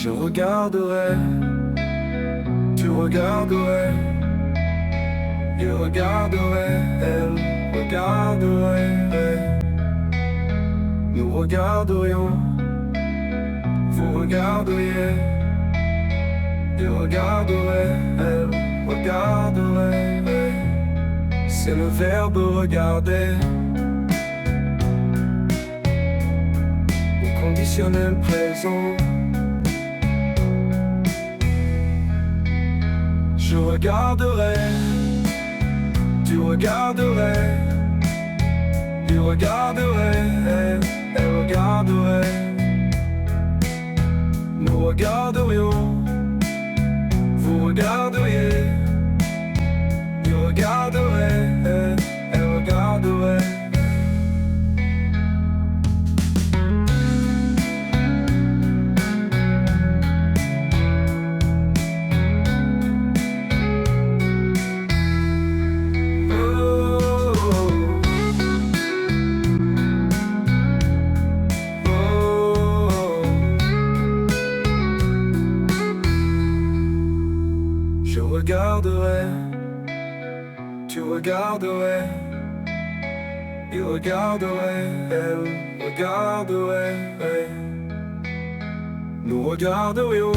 Je regarderai, tu regarderais, il regarderait, elle regarderait, nous regarderions, vous regarderiez, il regarderait, elle regarderait, c'est le verbe regarder. Au conditionnel présent. Je regarderai, tu regarderais, il regarderait, elle regarderait, nous regarderions, vous regarderiez, il regarderait, elle regarderait. Je regarderai, tu regarderais, il regarderait, elle regarderait, nous regarderions.